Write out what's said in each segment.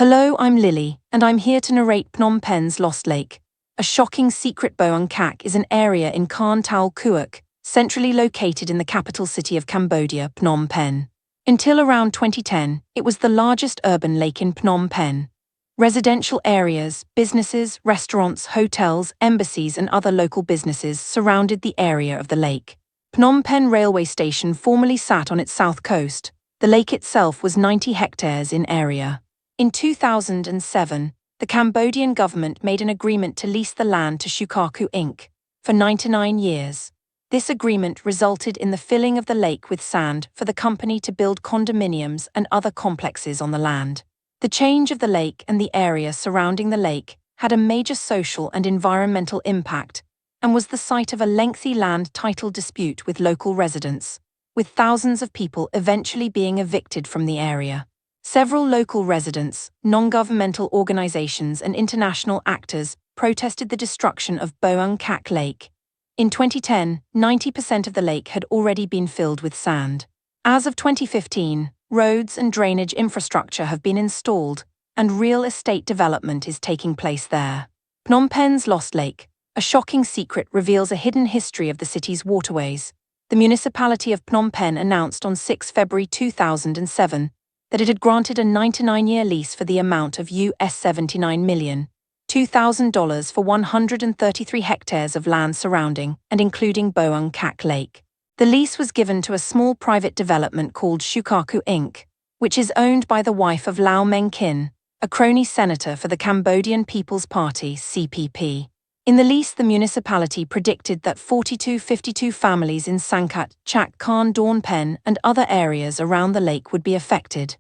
Hello, I'm Lily, and I'm here to narrate Phnom Penh's Lost Lake. A shocking secret Boeung Kak is an area in Khan Toul Kourk, centrally located in the capital city of Cambodia, Phnom Penh. Until around 2010, it was the largest urban lake in Phnom Penh. Residential areas, businesses, restaurants, hotels, embassies and other local businesses surrounded the area of the lake. Phnom Penh railway station formerly sat on its south coast. The lake itself was 90 hectares in area. In 2007, the Cambodian government made an agreement to lease the land to Shukaku Inc. for 99 years. This agreement resulted in the filling of the lake with sand for the company to build condominiums and other complexes on the land. The change of the lake and the area surrounding the lake had a major social and environmental impact and was the site of a lengthy land title dispute with local residents, with thousands of people eventually being evicted from the area. Several local residents, non-governmental organizations and international actors protested the destruction of Boeung Kak Lake. In 2010, 90% of the lake had already been filled with sand. As of 2015, roads and drainage infrastructure have been installed, and real estate development is taking place there. Phnom Penh's Lost Lake, a shocking secret, reveals a hidden history of the city's waterways. The municipality of Phnom Penh announced on 6 February 2007 that it had granted a 99-year lease for the amount of US $79,002,000 for 133 hectares of land surrounding and including Boeung Kak Lake. The lease was given to a small private development called Shukaku Inc., which is owned by the wife of Lau Meng Kin, a crony senator for the Cambodian People's Party (CPP). In the lease, the municipality predicted that 4252 families in Sangkat, Chak Khan Dawn Pen and other areas around the lake would be affected.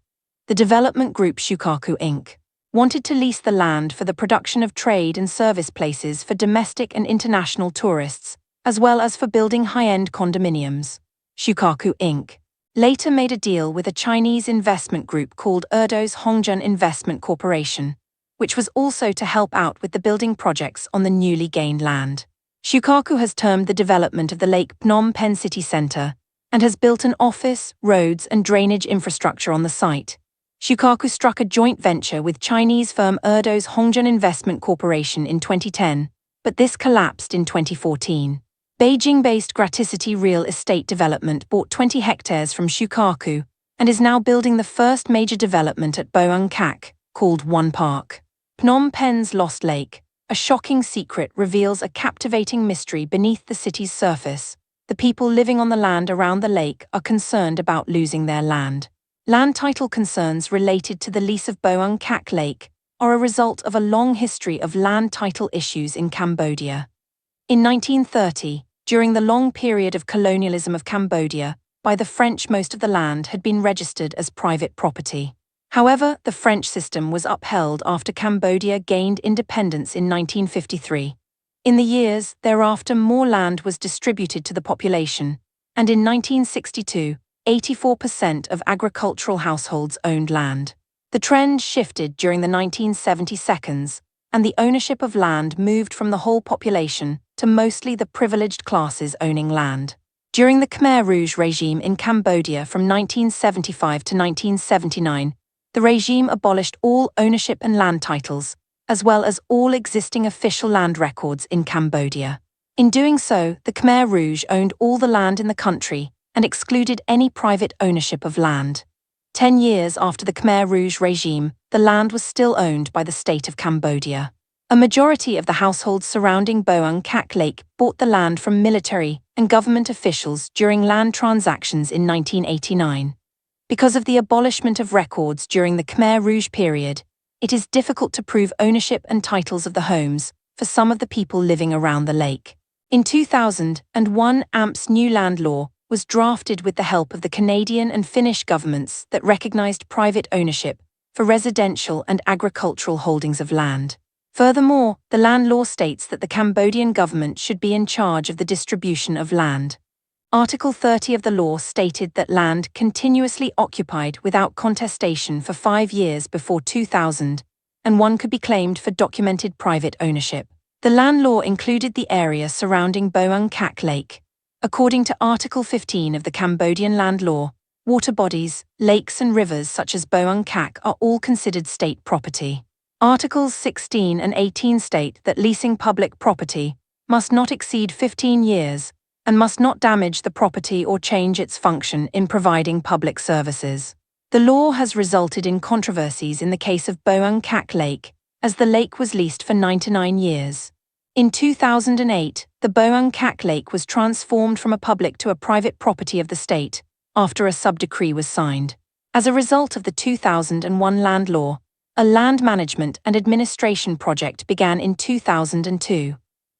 The development group Shukaku Inc. wanted to lease the land for the production of trade and service places for domestic and international tourists, as well as for building high-end condominiums. Shukaku Inc. later made a deal with a Chinese investment group called Erdo's Hongjun Investment Corporation, which was also to help out with the building projects on the newly gained land. Shukaku has termed the development of the Lake Phnom Penh city centre and has built an office, roads and drainage infrastructure on the site. Shukaku struck a joint venture with Chinese firm Erdo's Hongjun Investment Corporation in 2010, but this collapsed in 2014. Beijing-based Graticity Real Estate Development bought 20 hectares from Shukaku and is now building the first major development at Boeung Kak, called One Park. Phnom Penh's Lost Lake, a shocking secret, reveals a captivating mystery beneath the city's surface. The people living on the land around the lake are concerned about losing their land. Land title concerns related to the lease of Boeung Kak Lake are a result of a long history of land title issues in Cambodia. In 1930, during the long period of colonialism of Cambodia, by the French, most of the land had been registered as private property. However, the French system was upheld after Cambodia gained independence in 1953. In the years thereafter, more land was distributed to the population, and in 1962, 84% of agricultural households owned land. The trend shifted during the 1970s, and the ownership of land moved from the whole population to mostly the privileged classes owning land. During the Khmer Rouge regime in Cambodia from 1975 to 1979, the regime abolished all ownership and land titles, as well as all existing official land records in Cambodia. In doing so, the Khmer Rouge owned all the land in the country and excluded any private ownership of land. 10 years after the Khmer Rouge regime, the land was still owned by the state of Cambodia. A majority of the households surrounding Boeung Kak Lake bought the land from military and government officials during land transactions in 1989. Because of the abolishment of records during the Khmer Rouge period, it is difficult to prove ownership and titles of the homes for some of the people living around the lake. In 2001, AMP's new land law was drafted with the help of the Canadian and Finnish governments that recognized private ownership for residential and agricultural holdings of land. Furthermore, the land law states that the Cambodian government should be in charge of the distribution of land. Article 30 of the law stated that land continuously occupied without contestation for 5 years before 2000, and one could be claimed for documented private ownership. The land law included the area surrounding Boeung Kak Lake. According to Article 15 of the Cambodian land law, water bodies, lakes and rivers such as Boeung Kak are all considered state property. Articles 16 and 18 state that leasing public property must not exceed 15 years and must not damage the property or change its function in providing public services. The law has resulted in controversies in the case of Boeung Kak Lake, as the lake was leased for 99 years. In 2008, the Boeung Kak Lake was transformed from a public to a private property of the state, after a sub-decree was signed. As a result of the 2001 land law, a land management and administration project began in 2002.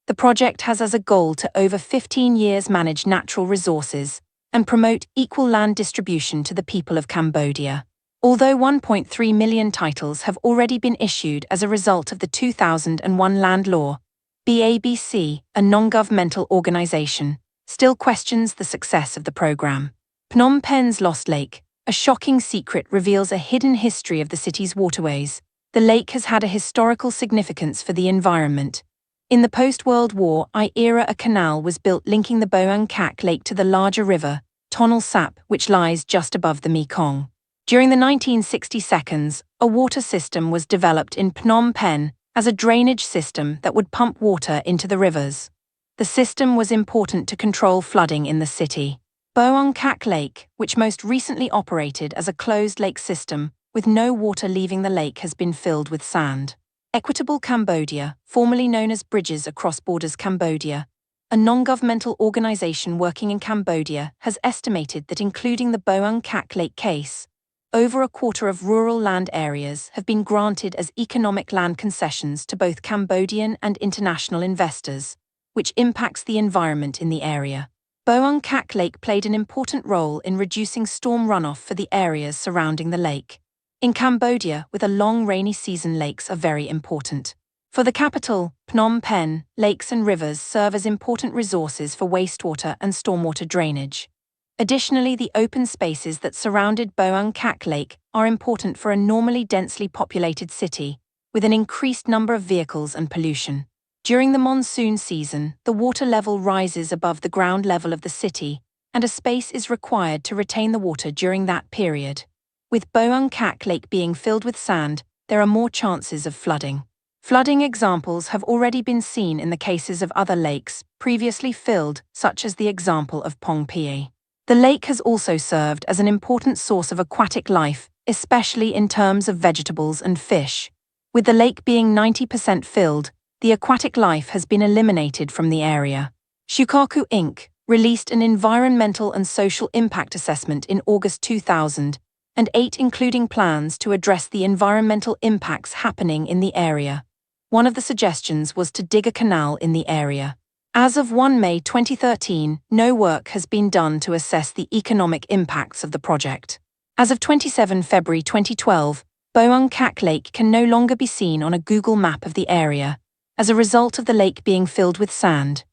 The project has as a goal to over 15 years manage natural resources and promote equal land distribution to the people of Cambodia. Although 1.3 million titles have already been issued as a result of the 2001 land law, BABC, a non-governmental organization, still questions the success of the program. Phnom Penh's Lost Lake, a shocking secret reveals a hidden history of the city's waterways. The lake has had a historical significance for the environment. In the post-World War I era, a canal was built linking the Boeung Kak Lake to the larger river, Tonle Sap, which lies just above the Mekong. During the 1960s, a water system was developed in Phnom Penh as a drainage system that would pump water into the rivers. The system was important to control flooding in the city. Boeung Kak Lake, which most recently operated as a closed lake system with no water leaving the lake, has been filled with sand. Equitable Cambodia, formerly known as Bridges Across Borders Cambodia, a non-governmental organization working in Cambodia, has estimated that including the Boeung Kak Lake case, over a quarter of rural land areas have been granted as economic land concessions to both Cambodian and international investors, which impacts the environment in the area. Boeung Kak Lake played an important role in reducing storm runoff for the areas surrounding the lake. In Cambodia, with a long rainy season, lakes are very important. For the capital, Phnom Penh, lakes and rivers serve as important resources for wastewater and stormwater drainage. Additionally, the open spaces that surrounded Boeung Kak Lake are important for a normally densely populated city, with an increased number of vehicles and pollution. During the monsoon season, the water level rises above the ground level of the city, and a space is required to retain the water during that period. With Boeung Kak Lake being filled with sand, there are more chances of flooding. Flooding examples have already been seen in the cases of other lakes previously filled, such as the example of Phnom Penh. The lake has also served as an important source of aquatic life, especially in terms of vegetables and fish. With the lake being 90% filled, the aquatic life has been eliminated from the area. Shukaku Inc. released an environmental and social impact assessment in August 2008, including plans to address the environmental impacts happening in the area. One of the suggestions was to dig a canal in the area. As of 1 May 2013, no work has been done to assess the economic impacts of the project. As of 27 February 2012, Boeung Kak Lake can no longer be seen on a Google map of the area, as a result of the lake being filled with sand.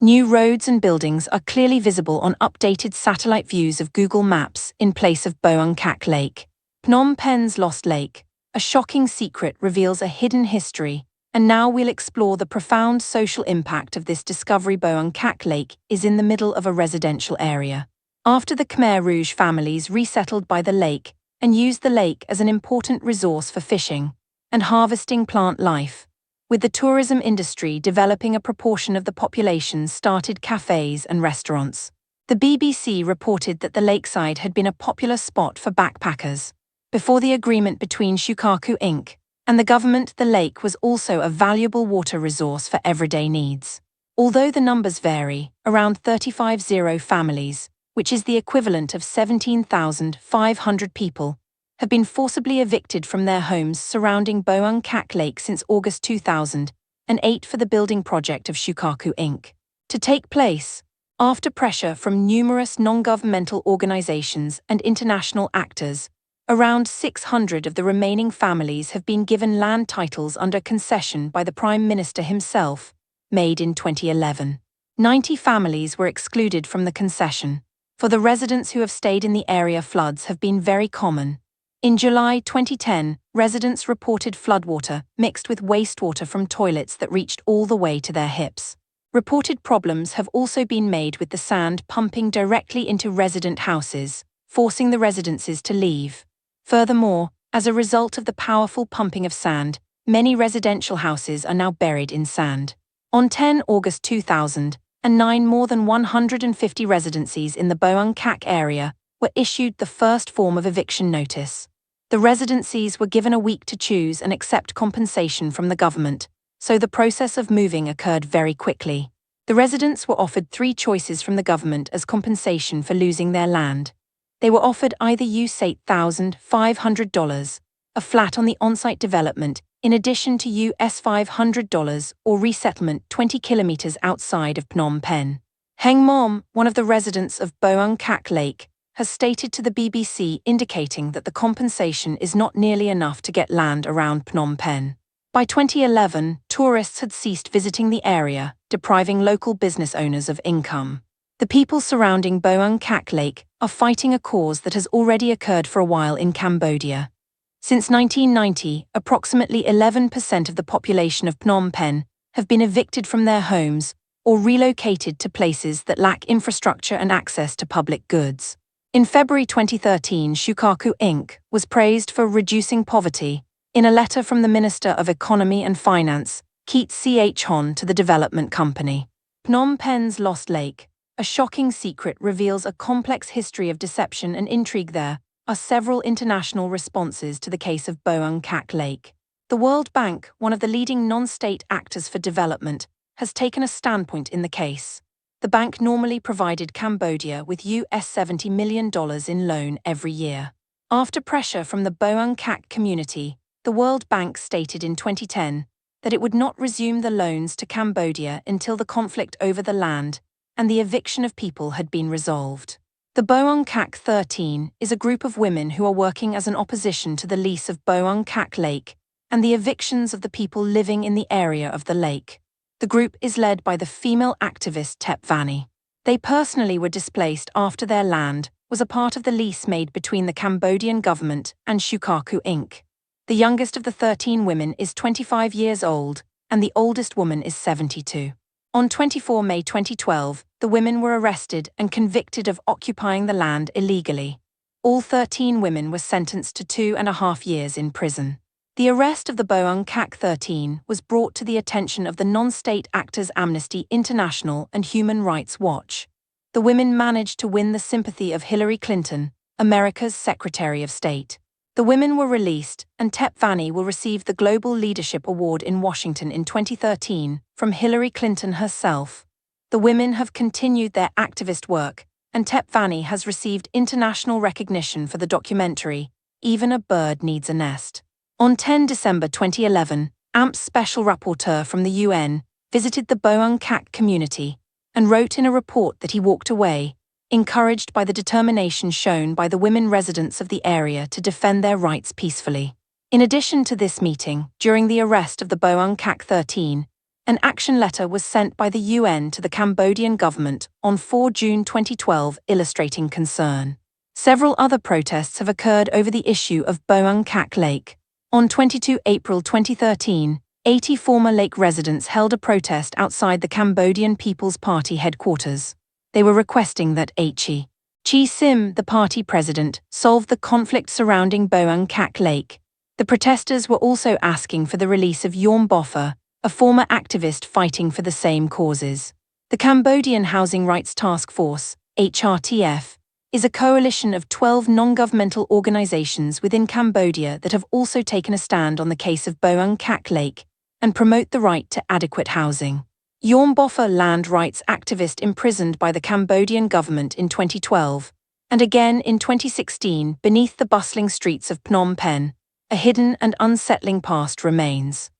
New roads and buildings are clearly visible on updated satellite views of Google Maps in place of Boeung Kak Lake. Phnom Penh's Lost Lake, a shocking secret reveals a hidden history, and now we'll explore the profound social impact of this discovery. Boeung Kak Lake is in the middle of a residential area. After the Khmer Rouge families resettled by the lake and used the lake as an important resource for fishing and harvesting plant life, with the tourism industry developing, a proportion of the population started cafes and restaurants. The BBC reported that the lakeside had been a popular spot for backpackers. Before the agreement between Shukaku Inc. and the government, the lake was also a valuable water resource for everyday needs. Although the numbers vary, around 350 families, which is the equivalent of 17,500 people, have been forcibly evicted from their homes surrounding Boeung Kak Lake since August 2008 for the building project of Shukaku Inc. to take place. After pressure from numerous non-governmental organizations and international actors, around 600 of the remaining families have been given land titles under concession by the Prime Minister himself, made in 2011. 90 families were excluded from the concession. For the residents who have stayed in the area, floods have been very common. In July 2010, residents reported floodwater mixed with wastewater from toilets that reached all the way to their hips. Reported problems have also been made with the sand pumping directly into resident houses, forcing the residences to leave. Furthermore, as a result of the powerful pumping of sand, many residential houses are now buried in sand. On 10 August 2009, more than 150 residencies in the Boeung Kak area were issued the first form of eviction notice. The residencies were given a week to choose and accept compensation from the government, so the process of moving occurred very quickly. The residents were offered 3 choices from the government as compensation for losing their land. They were offered either $8,500, a flat on the on-site development, in addition to $500, or resettlement 20 kilometers outside of Phnom Penh. Heng Mom, one of the residents of Boeung Kak Lake, has stated to the BBC, indicating that the compensation is not nearly enough to get land around Phnom Penh. By 2011, tourists had ceased visiting the area, depriving local business owners of income. The people surrounding Boeung Kak Lake are fighting a cause that has already occurred for a while in Cambodia. Since 1990, approximately 11% of the population of Phnom Penh have been evicted from their homes or relocated to places that lack infrastructure and access to public goods. In February 2013, Shukaku Inc. was praised for reducing poverty in a letter from the Minister of Economy and Finance, Keat Ch Hon, to the development company. Phnom Penh's Lost Lake. A shocking secret reveals a complex history of deception and intrigue. There are several international responses to the case of Boeung Kak Lake. The World Bank, one of the leading non-state actors for development, has taken a standpoint in the case. The bank normally provided Cambodia with $70 million in loan every year. After pressure from the Boeung Kak community, the World Bank stated in 2010 that it would not resume the loans to Cambodia until the conflict over the land and the eviction of people had been resolved. The Boeung Kak 13 is a group of women who are working as an opposition to the lease of Boeung Kak Lake and the evictions of the people living in the area of the lake. The group is led by the female activist Tep Vanny. They personally were displaced after their land was a part of the lease made between the Cambodian government and Shukaku Inc. The youngest of the 13 women is 25 years old, and the oldest woman is 72. On 24 May 2012, the women were arrested and convicted of occupying the land illegally. All 13 women were sentenced to 2.5 years in prison. The arrest of the Boeung Kak 13 was brought to the attention of the non-state actors Amnesty International and Human Rights Watch. The women managed to win the sympathy of Hillary Clinton, America's Secretary of State. The women were released, and Tep Vanny will receive the Global Leadership Award in Washington in 2013 from Hillary Clinton herself. The women have continued their activist work, and Tep Vanny has received international recognition for the documentary, Even a Bird Needs a Nest. On 10 December 2011, AMP's Special Rapporteur from the UN visited the Boeung Kak community and wrote in a report that he walked away, encouraged by the determination shown by the women residents of the area to defend their rights peacefully. In addition to this meeting, during the arrest of the Boeung Kak 13, an action letter was sent by the UN to the Cambodian government on 4 June 2012, illustrating concern. Several other protests have occurred over the issue of Boeung Kak Lake. On 22 April 2013, 80 former lake residents held a protest outside the Cambodian People's Party headquarters. They were requesting that Chi Sim, the party president, solve the conflict surrounding Boeung Kak Lake. The protesters were also asking for the release of Yorm Boffa, a former activist fighting for the same causes. The Cambodian Housing Rights Task Force, HRTF, is a coalition of 12 non-governmental organizations within Cambodia that have also taken a stand on the case of Boeung Kak Lake and promote the right to adequate housing. Yorm Boffa, land rights activist imprisoned by the Cambodian government in 2012, and again in 2016 beneath the bustling streets of Phnom Penh, a hidden and unsettling past remains.